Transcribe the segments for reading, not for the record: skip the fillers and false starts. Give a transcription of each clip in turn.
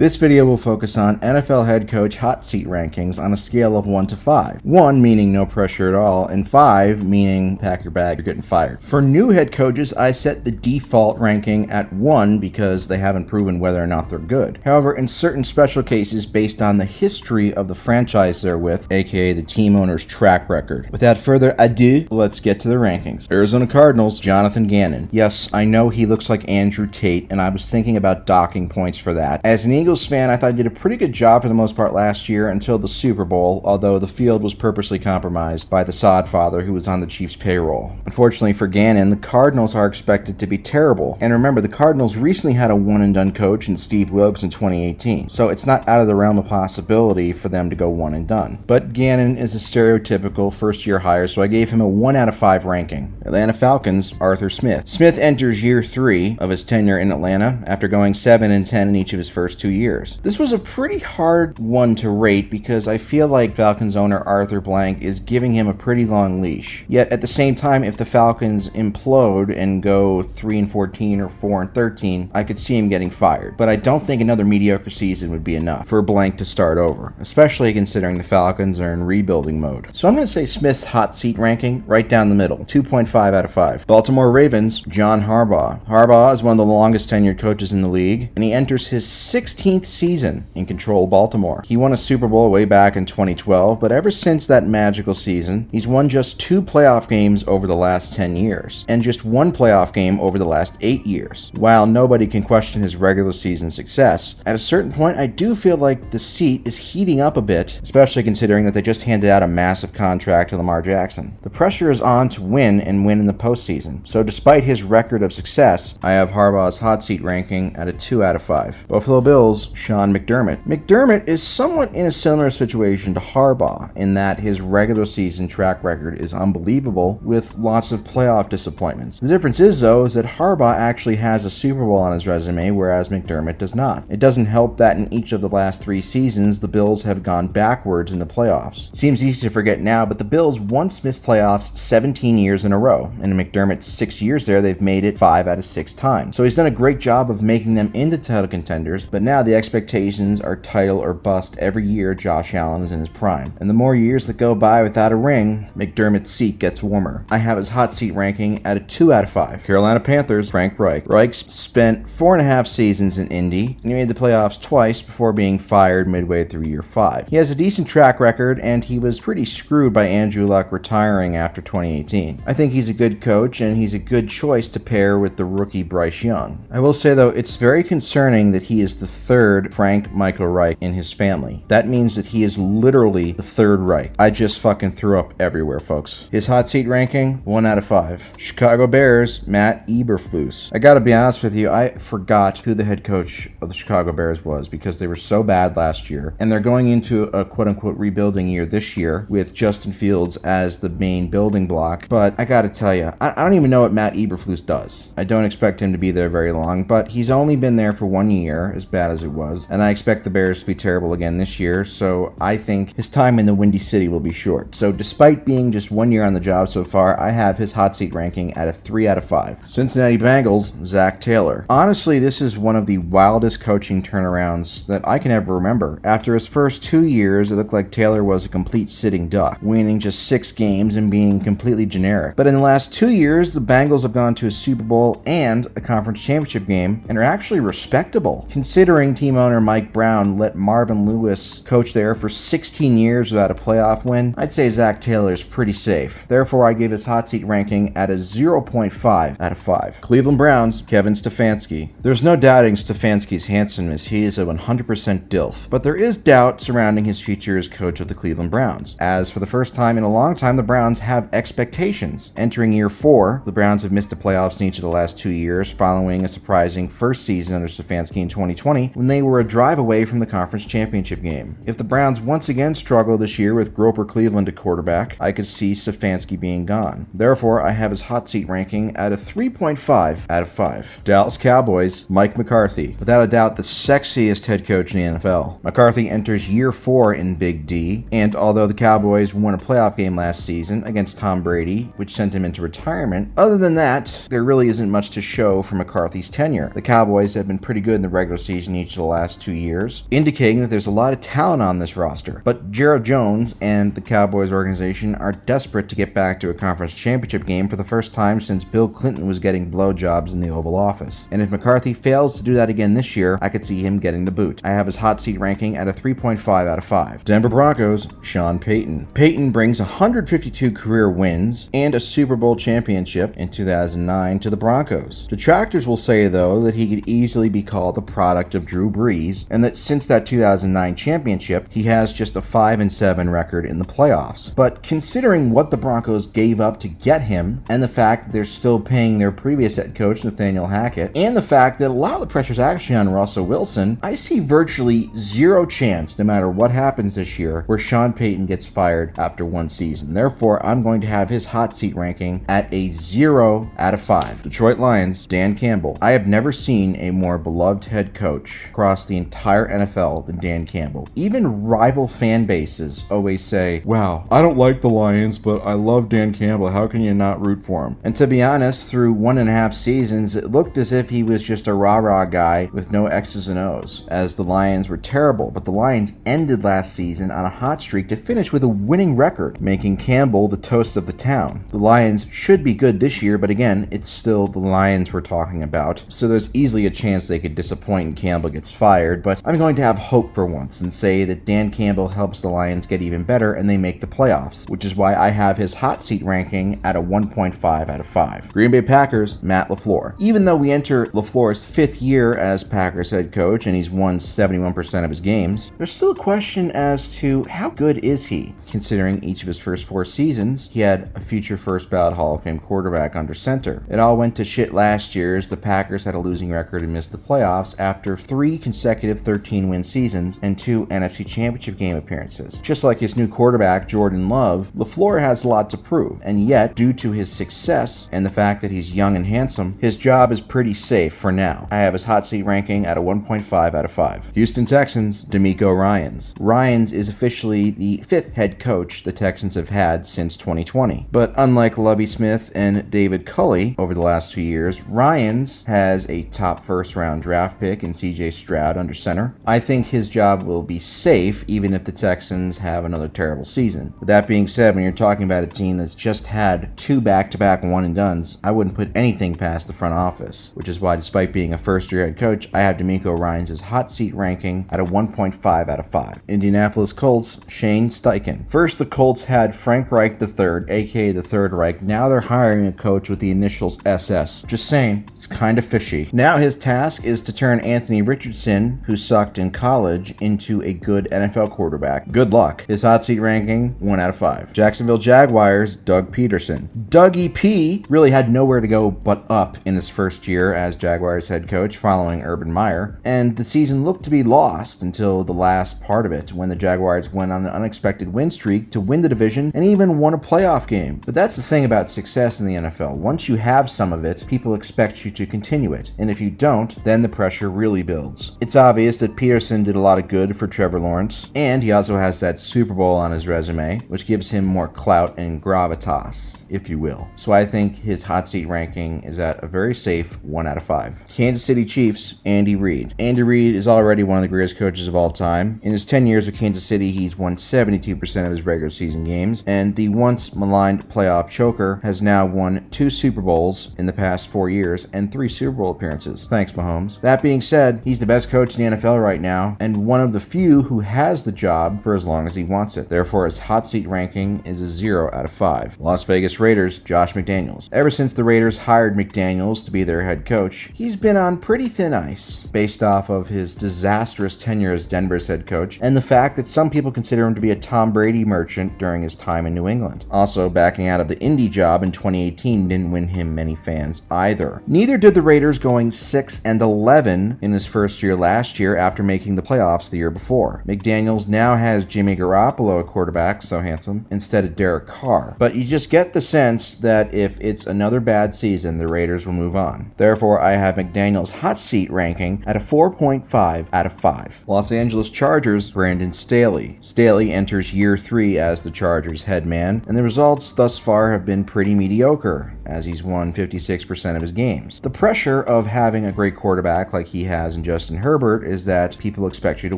This video will focus on NFL head coach hot seat rankings on a scale of 1 to 5. 1 meaning no pressure at all, and 5 meaning pack your bag, you're getting fired. For new head coaches, I set the default ranking at 1 because they haven't proven whether or not they're good. However, in certain special cases based on the history of the franchise they're with, aka the team owner's track record. Without further ado, let's get to the rankings. Arizona Cardinals, Jonathan Gannon. Yes, I know he looks like Andrew Tate, and I was thinking about docking points for that. As an Eagles fan, I thought he did a pretty good job for the most part last year until the Super Bowl, although the field was purposely compromised by the sod father who was on the Chiefs' payroll. Unfortunately for Gannon, the Cardinals are expected to be terrible. And remember, the Cardinals recently had a one-and-done coach in Steve Wilkes in 2018, so it's not out of the realm of possibility for them to go one and done. But Gannon is a stereotypical first-year hire, so I gave him a 1 out of 5 ranking. Atlanta Falcons, Arthur Smith. Smith enters year 3 of his tenure in Atlanta after going 7-10 in each of his first 2 years. This was a pretty hard one to rate because I feel like Falcons owner Arthur Blank is giving him a pretty long leash. Yet at the same time, if the Falcons implode and go 3-14 or 4-13, I could see him getting fired. But I don't think another mediocre season would be enough for Blank to start over, especially considering the Falcons are in rebuilding mode. So I'm going to say Smith's hot seat ranking right down the middle, 2.5 out of 5. Baltimore Ravens, John Harbaugh. Harbaugh is one of the longest tenured coaches in the league, and he enters his 16th season in control of Baltimore. He won a Super Bowl way back in 2012, but ever since that magical season, he's won just 2 playoff games over the last 10 years, and just 1 playoff game over the last 8 years. While nobody can question his regular season success, at a certain point I do feel like the seat is heating up a bit, especially considering that they just handed out a massive contract to Lamar Jackson. The pressure is on to win and win in the postseason, so despite his record of success, I have Harbaugh's hot seat ranking at a 2 out of 5. Buffalo Bills, Sean McDermott. McDermott is somewhat in a similar situation to Harbaugh in that his regular season track record is unbelievable with lots of playoff disappointments. The difference is though is that Harbaugh actually has a Super Bowl on his resume whereas McDermott does not. It doesn't help that in each of the last 3 seasons the Bills have gone backwards in the playoffs. It seems easy to forget now, but the Bills once missed playoffs 17 years in a row, and in McDermott's 6 years there they've made it 5 out of 6 times. So he's done a great job of making them into title contenders, but now the expectations are title or bust every year Josh Allen is in his prime. And the more years that go by without a ring, McDermott's seat gets warmer. I have his hot seat ranking at a 2 out of 5. Carolina Panthers, Frank Reich. Reich spent 4.5 seasons in Indy, and he made the playoffs twice before being fired midway through year 5. He has a decent track record, and he was pretty screwed by Andrew Luck retiring after 2018. I think he's a good coach, and he's a good choice to pair with the rookie Bryce Young. I will say though, it's very concerning that he is the third Frank Michael Reich in his family. That means that he is literally the third Reich. I just fucking threw up everywhere, folks. His hot seat ranking, 1 out of 5. Chicago Bears, Matt Eberflus. I gotta be honest with you, I forgot who the head coach of the Chicago Bears was because they were so bad last year, and they're going into a quote-unquote rebuilding year this year with Justin Fields as the main building block. But I gotta tell you, I don't even know what Matt Eberflus does. I don't expect him to be there very long, but he's only been there for 1 year, as bad as it was, and I expect the Bears to be terrible again this year, so I think his time in the Windy City will be short. So despite being just 1 year on the job so far, I have his hot seat ranking at a 3 out of 5. Cincinnati Bengals, Zach Taylor. Honestly, this is one of the wildest coaching turnarounds that I can ever remember. After his first 2 years, it looked like Taylor was a complete sitting duck, winning just 6 games and being completely generic. But in the last 2 years, the Bengals have gone to a Super Bowl and a conference championship game and are actually respectable. Considering team owner Mike Brown let Marvin Lewis coach there for 16 years without a playoff win, I'd say Zach Taylor is pretty safe. Therefore, I gave his hot seat ranking at a 0.5 out of 5. Cleveland Browns, Kevin Stefanski. There's no doubting Stefanski's handsomeness. He is a 100% DILF. But there is doubt surrounding his future as coach of the Cleveland Browns, as for the first time in a long time, the Browns have expectations. Entering year 4, the Browns have missed the playoffs in each of the last 2 years, following a surprising first season under Stefanski in 2020, when they were a drive away from the conference championship game. If the Browns once again struggle this year with Groper Cleveland at quarterback, I could see Stefanski being gone. Therefore, I have his hot seat ranking at a 3.5 out of 5. Dallas Cowboys, Mike McCarthy. Without a doubt, the sexiest head coach in the NFL. McCarthy enters year 4 in Big D, and although the Cowboys won a playoff game last season against Tom Brady, which sent him into retirement, other than that, there really isn't much to show for McCarthy's tenure. The Cowboys have been pretty good in the regular season each each of the last 2 years, indicating that there's a lot of talent on this roster. But Gerald Jones and the Cowboys organization are desperate to get back to a conference championship game for the first time since Bill Clinton was getting blowjobs in the Oval Office. And if McCarthy fails to do that again this year, I could see him getting the boot. I have his hot seat ranking at a 3.5 out of 5. Denver Broncos, Sean Payton. Payton brings 152 career wins and a Super Bowl championship in 2009 to the Broncos. Detractors will say, though, that he could easily be called the product of Drew Brees, and that since that 2009 championship, he has just a 5-7 record in the playoffs. But considering what the Broncos gave up to get him, and the fact that they're still paying their previous head coach, Nathaniel Hackett, and the fact that a lot of the pressure is actually on Russell Wilson, I see virtually zero chance, no matter what happens this year, where Sean Payton gets fired after one season. Therefore, I'm going to have his hot seat ranking at a 0 out of 5. Detroit Lions, Dan Campbell. I have never seen a more beloved head coach across the entire NFL than Dan Campbell. Even rival fan bases always say, wow, I don't like the Lions, but I love Dan Campbell. How can you not root for him? And to be honest, through 1.5 seasons, it looked as if he was just a rah-rah guy with no X's and O's, as the Lions were terrible. But the Lions ended last season on a hot streak to finish with a winning record, making Campbell the toast of the town. The Lions should be good this year, but again, it's still the Lions we're talking about, so there's easily a chance they could disappoint and Campbell gets fired. But I'm going to have hope for once and say that Dan Campbell helps the Lions get even better and they make the playoffs, which is why I have his hot seat ranking at a 1.5 out of 5. Green Bay Packers, Matt LaFleur. Even though we enter LaFleur's 5th year as Packers head coach and he's won 71% of his games, there's still a question as to how good is he. Considering each of his first 4 seasons, he had a future first ballot Hall of Fame quarterback under center. It all went to shit last year as the Packers had a losing record and missed the playoffs after 3 consecutive 13-win seasons and 2 NFC Championship game appearances. Just like his new quarterback, Jordan Love, LaFleur has a lot to prove, and yet, due to his success and the fact that he's young and handsome, his job is pretty safe for now. I have his hot seat ranking at a 1.5 out of 5. Houston Texans, DeMeco Ryans. Ryans is officially the 5th head coach the Texans have had since 2020. But unlike Lovie Smith and David Culley over the last 2 years, Ryans has a top first-round draft pick in C.J. Stroud under center. I think his job will be safe even if the Texans have another terrible season. With that being said, when you're talking about a team that's just had 2 back-to-back one-and-dones, I wouldn't put anything past the front office, which is why despite being a first-year head coach, I have DeMeco Ryans' hot seat ranking at a 1.5 out of 5. Indianapolis Colts, Shane Steichen. First, the Colts had Frank Reich III, aka the Third Reich. Now they're hiring a coach with the initials SS. Just saying, it's kind of fishy. Now his task is to turn Anthony Richardson, who sucked in college, into a good NFL quarterback. Good luck. His hot seat ranking, 1 out of 5. Jacksonville Jaguars, Doug Peterson. Dougie P really had nowhere to go but up in his first year as Jaguars head coach following Urban Meyer, and the season looked to be lost until the last part of it when the Jaguars went on an unexpected win streak to win the division and even won a playoff game. But that's the thing about success in the NFL. Once you have some of it, people expect you to continue it, and if you don't, then the pressure really builds. It's obvious that Peterson did a lot of good for Trevor Lawrence, and he also has that Super Bowl on his resume, which gives him more clout and gravitas, if you will. So I think his hot seat ranking is at a very safe 1 out of 5. Kansas City Chiefs, Andy Reid. Andy Reid is already one of the greatest coaches of all time. In his 10 years with Kansas City, he's won 72% of his regular season games, and the once maligned playoff choker has now won 2 Super Bowls in the past 4 years and 3 Super Bowl appearances. Thanks, Mahomes. That being said, he's the best coach in the NFL right now, and one of the few who has the job for as long as he wants it. Therefore, his hot seat ranking is a 0 out of 5. Las Vegas Raiders, Josh McDaniels. Ever since the Raiders hired McDaniels to be their head coach, he's been on pretty thin ice, based off of his disastrous tenure as Denver's head coach, and the fact that some people consider him to be a Tom Brady merchant during his time in New England. Also, backing out of the Indy job in 2018 didn't win him many fans either. Neither did the Raiders going 6-11 in his first year last year after making the playoffs the year before. McDaniels now has Jimmy Garoppolo at quarterback, so handsome, instead of Derek Carr. But you just get the sense that if it's another bad season, the Raiders will move on. Therefore, I have McDaniels' hot seat ranking at a 4.5 out of 5. Los Angeles Chargers, Brandon Staley. Staley enters year 3 as the Chargers head man, and the results thus far have been pretty mediocre, as he's won 56% of his games. The pressure of having a great quarterback like he has in Justin Herbert is that people expect you to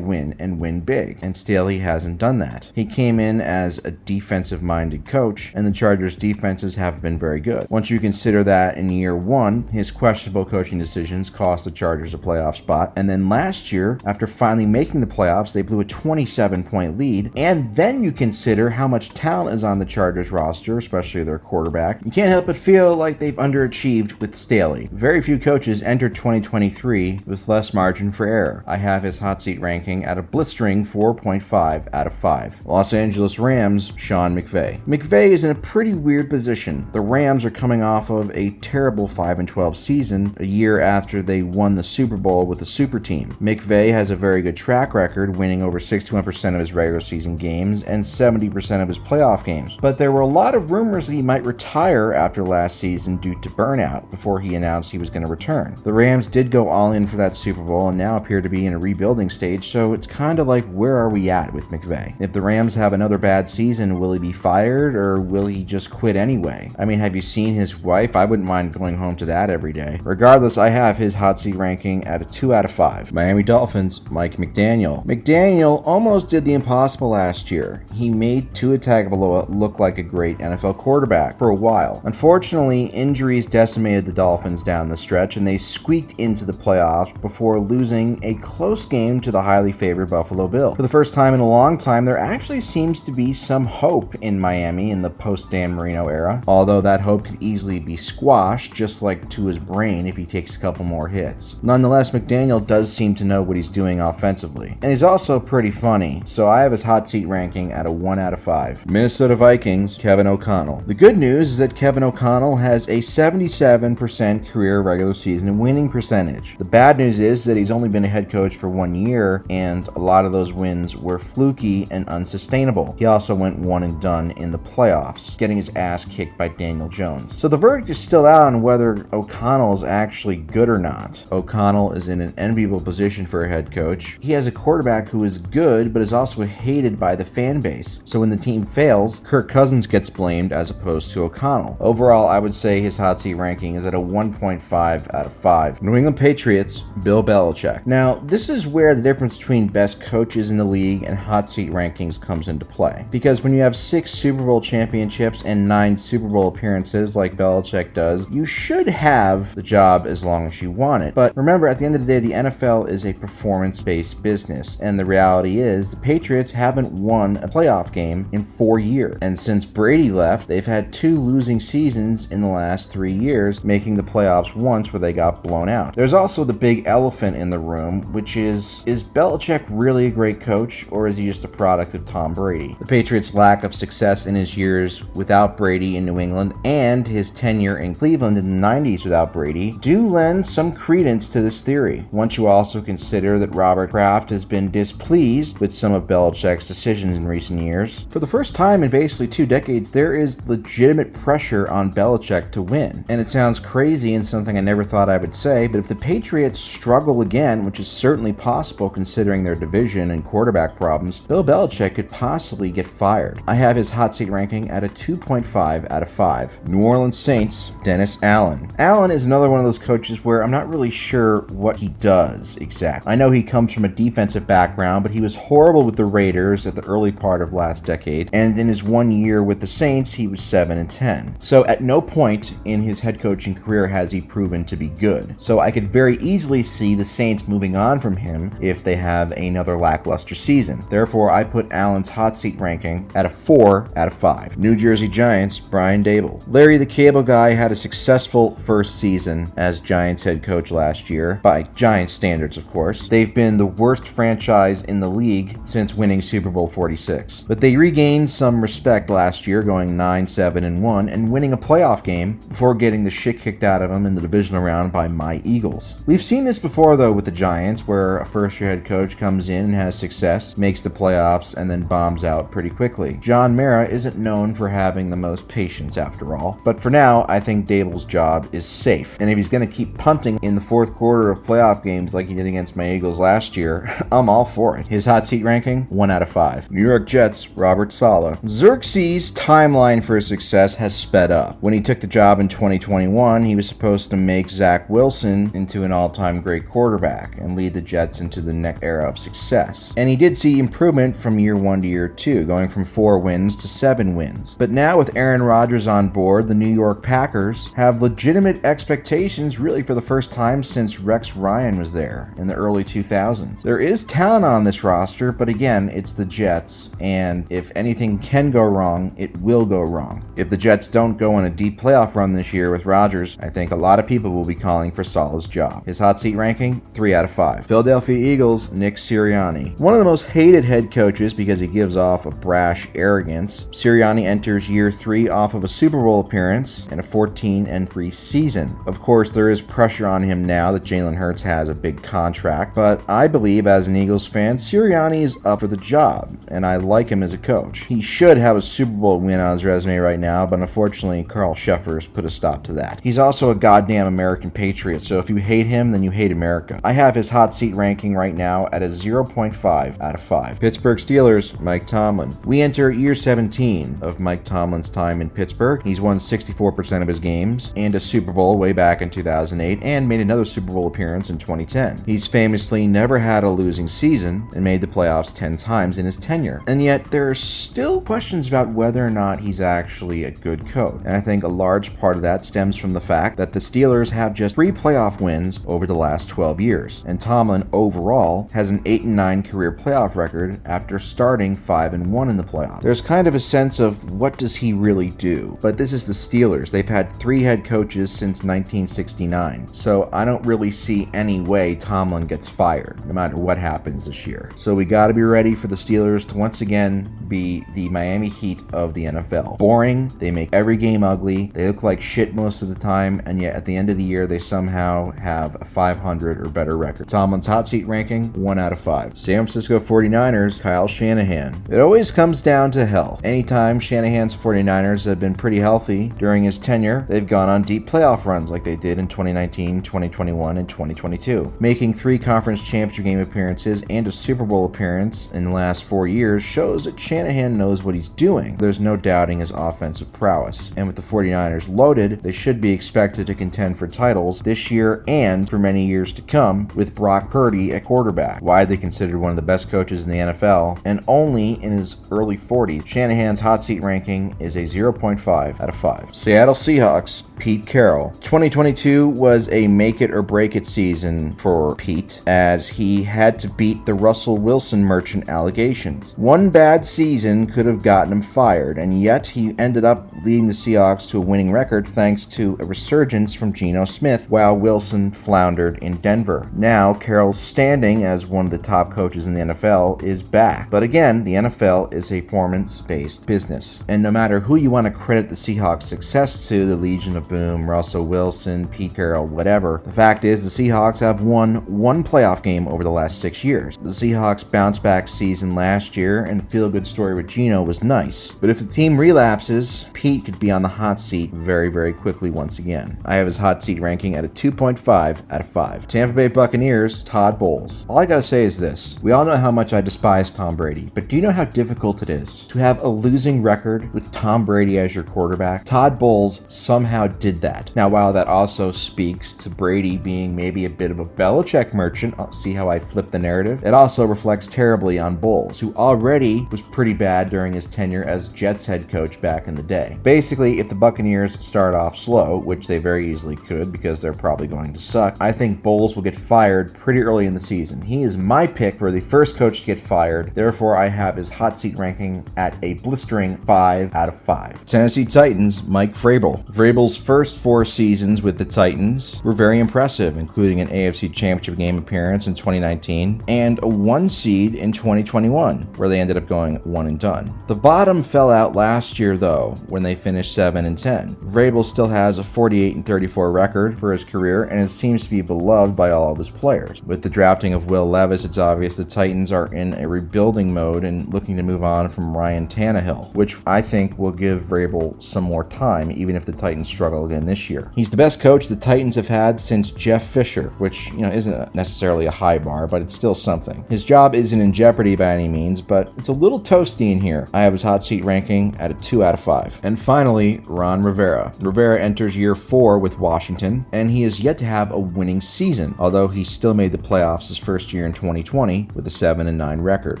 win and win big, and Staley hasn't done that. He came in as a defensive-minded coach, and the Chargers' defenses have been very good. Once you consider that in year one, his questionable coaching decisions cost the Chargers a playoff spot, and then last year, after finally making the playoffs, they blew a 27-point lead, and then you consider how much talent is on the Chargers roster, especially their quarterback. You can't help but feel like they've underachieved with Staley. Very few coaches entered 2023 with less margin for error. I have his hot seat ranking at a blistering 4.5 out of 5. Los Angeles Rams, Sean McVay. McVay is in a pretty weird position. The Rams are coming off of a terrible 5-12 season, a year after they won the Super Bowl with the super team. McVay has a very good track record, winning over 61% of his regular season games and 70% of his playoff games. But there were a lot of rumors that he might retire after last season due to burnout before he announced he was going to return. The Rams did go all in for that Super Bowl and now appear to be in a rebuilding stage, so it's kind of like, where are we at with McVay? If the Rams have another bad season, will he be fired or will he just quit anyway? I mean, have you seen his wife? I wouldn't mind going home to that every day. Regardless, I have his hot seat ranking at a 2 out of 5. Miami Dolphins, Mike McDaniel. McDaniel almost did the impossible last year. He made Tua Tagovailoa look like a great NFL quarterback for a while. Unfortunately, injuries decimated the Dolphins down the stretch, and they squeaked into the playoffs before losing a close game to the highly favored Buffalo Bills. For the first time in a long time, there actually seems to be some hope in Miami in the post-Dan Marino era, although that hope could easily be squashed, just like Tua's brain if he takes a couple more hits. Nonetheless, McDaniel does seem to know what he's doing offensively, and he's also pretty funny, so I have his hot seat ranking at a 1 out of 5. Minnesota Vikings, Kevin O'Connell. The good news is that Kevin O'Connell has a 77% career regular season winning percentage. The bad news is that he's only been a head coach for 1 year, and a lot of those wins were fluky and unsustainable. He also went one and done in the playoffs, getting his ass kicked by Daniel Jones. So the verdict is still out on whether O'Connell is actually good or not. O'Connell is in an enviable position for a head coach. He has a quarterback who is good, but is also hated by the fan base. So when the team fails, Kirk Cousins gets blamed as opposed to O'Connell. Overall, I would say his hot seat ranking is at a 1.5 out of 5. New England Patriots, Bill Belichick. Now, this is where the difference between best coaches in the league and hot seat rankings comes into play. Because when you have 6 Super Bowl championships and 9 Super Bowl appearances like Belichick does, you should have the job as long as you want it. But remember, at the end of the day, the NFL is a performance-based business, and the reality is the Patriots haven't won a playoff game in 4 years. And since Brady left, they've had 2 losing seasons in the last 3 years, making the playoffs once where they got blown out. There's also the big elephant in the room, which is Belichick really a great coach, or is he just a product of Tom Brady? The Patriots' lack of success in his years without Brady in New England and his tenure in Cleveland in the 90s without Brady do lend some credence to this theory. Once you also consider that Robert Kraft has been displeased with some of Belichick's decisions in recent years. For the first time in basically 2 decades, there is legitimate pressure on Belichick to win. And it sounds crazy and something I never thought I would say, but if the Patriots struggle again, which is certainly possible considering their division and quarterback problems, Bill Belichick could possibly get fired. I have his hot seat ranking at a 2.5 out of 5. New Orleans Saints, Dennis Allen. Allen is another one of those coaches where I'm not really sure what he does exactly. I know he comes from a defensive background, but he was horrible with the Raiders at the early part of last decade, and in his 1 year with the Saints, he was 7-10. So at no point in his head coaching career has he proven to be good. So I could very easily see the Saints moving on from him if they have another lackluster season. Therefore, I put Allen's hot seat ranking at a 4 out of 5. New Jersey Giants, Brian Daboll. Larry the Cable Guy had a successful first season as Giants head coach last year, by Giants standards, of course. They've been the worst franchise in the league since winning Super Bowl 46. But they regained some respect last year, going 9-7-1 and winning a playoff game before getting the shit kicked out of them in the divisional round by my Eagles. We've seen this before, though, with the Giants, where a first-year head coach comes in and has success, makes the playoffs, and then bombs out pretty quickly. John Mara isn't known for having the most patience, after all. But for now, I think Daboll's job is safe. And if he's going to keep punting in the fourth quarter of playoff games like he did against my Eagles last year, I'm all for it. His hot seat ranking, 1 out of 5. New York Jets, Robert Saleh. Xerxes' timeline for his success has sped up. When he took the job in 2021, he was supposed to make Zach Wilson into an all-time great quarterback. quarterback and lead the Jets into the next era of success. And he did see improvement from year 1 to year 2, going from 4 wins to 7 wins. But now with Aaron Rodgers on board, the New York Packers have legitimate expectations really for the first time since Rex Ryan was there in the early 2000s. There is talent on this roster, but again, it's the Jets, and if anything can go wrong, it will go wrong. If the Jets don't go on a deep playoff run this year with Rodgers, I think a lot of people will be calling for Saleh's job. His hot seat ranking, 3 out of 5. Philadelphia Eagles, Nick Sirianni. One of the most hated head coaches because he gives off a brash arrogance. Sirianni enters year 3 off of a Super Bowl appearance and a 14-3 season. Of course, there is pressure on him now that Jalen Hurts has a big contract, but I believe as an Eagles fan, Sirianni is up for the job, and I like him as a coach. He should have a Super Bowl win on his resume right now, but unfortunately, Carl Scheffer's put a stop to that. He's also a goddamn American patriot, so if you hate him, then you hate America. I have his hot seat ranking right now at a 0.5 out of 5. Pittsburgh Steelers, Mike Tomlin. We enter year 17 of Mike Tomlin's time in Pittsburgh. He's won 64% of his games and a Super Bowl way back in 2008 and made another Super Bowl appearance in 2010. He's famously never had a losing season and made the playoffs 10 times in his tenure. And yet there are still questions about whether or not he's actually a good coach. And I think a large part of that stems from the fact that the Steelers have just 3 playoff wins over the last 12 years. And Tomlin overall has an 8-9 career playoff record after starting 5-1 in the playoffs. There's kind of a sense of what does he really do? But this is the Steelers. They've had 3 head coaches since 1969. So I don't really see any way Tomlin gets fired, no matter what happens this year. So we got to be ready for the Steelers to once again be the Miami Heat of the NFL. Boring, they make every game ugly, they look like shit most of the time, and yet at the end of the year they somehow have a 500 or better record. Tomlin's hot seat ranking, 1 out of 5. San Francisco 49ers, Kyle Shanahan. It always comes down to health. Anytime Shanahan's 49ers have been pretty healthy during his tenure, they've gone on deep playoff runs like they did in 2019, 2021, and 2022. Making 3 conference championship game appearances and a Super Bowl appearance in the last 4 years shows that Shanahan knows what he's doing. There's no doubting his offensive prowess. And with the 49ers loaded, they should be expected to contend for titles this year and for many years to come with Brock Purdy at quarterback. Widely considered one of the best coaches in the NFL and only in his early 40s. Shanahan's hot seat ranking is a 0.5 out of 5. Seattle Seahawks, Pete Carroll. 2022 was a make it or break it season for Pete as he had to beat the Russell Wilson merchant allegations. One bad season could have gotten him fired, and yet he ended up leading the Seahawks to a winning record thanks to a resurgence from Geno Smith while Wilson floundered in Denver. Now, Carroll's standing as one of the top coaches in the NFL is back. But again, the NFL is a performance-based business. And no matter who you want to credit the Seahawks' success to, the Legion of Boom, Russell Wilson, Pete Carroll, whatever, the fact is the Seahawks have won 1 playoff game over the last 6 years. The Seahawks bounce back season last year, and the feel-good story with Geno was nice. But if the team relapses, Pete could be on the hot seat very, very quickly once again. I have his hot seat ranking at a 2.5 out of 5. Tampa Bay Buccaneers, Todd Bowles. All I gotta say is this. We all know how much I despise Tom Brady, but do you know how difficult it is to have a losing record with Tom Brady as your quarterback? Todd Bowles somehow did that. Now, while that also speaks to Brady being maybe a bit of a Belichick merchant, I'll see how I flip the narrative, it also reflects terribly on Bowles, who already was pretty bad during his tenure as Jets head coach back in the day. Basically, if the Buccaneers start off slow, which they very easily could because they're probably going to suck, I think Bowles will get fired pretty early in the season. He is my pick for the first coach to get fired. Therefore, I have his hot seat ranking at a blistering 5 out of 5. Tennessee Titans, Mike Vrabel. Vrabel's first 4 seasons with the Titans were very impressive, including an AFC Championship game appearance in 2019 and a 1 seed in 2021, where they ended up going 1 and done. The bottom fell out last year, though, when they finished 7-10. Vrabel still has a 48-34 record for his career, and it seems to be beloved by all of his players. With the drafting of Will Levis, it's obvious the Titans are in a rebuilding mode and looking to move on from Ryan Tannehill, which I think will give Vrabel some more time, even if the Titans struggle again this year. He's the best coach the Titans have had since Jeff Fisher, which, isn't necessarily a high bar, but it's still something. His job isn't in jeopardy by any means, but it's a little toasty in here. I have his hot seat ranking at a 2 out of 5. And finally, Ron Rivera. Rivera enters year 4 with Washington, and he is yet to have a winning season. season, although he still made the playoffs his first year in 2020 with a 7-9 record.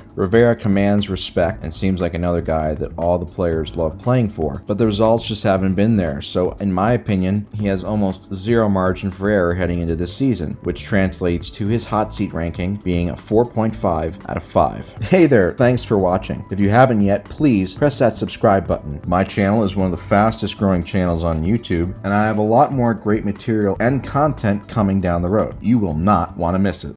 Rivera commands respect and seems like another guy that all the players love playing for, but the results just haven't been there, so in my opinion, he has almost zero margin for error heading into this season, which translates to his hot seat ranking being a 4.5 out of 5. Hey there, thanks for watching. If you haven't yet, please press that subscribe button. My channel is one of the fastest growing channels on YouTube, and I have a lot more great material and content coming down the road. You will not want to miss it.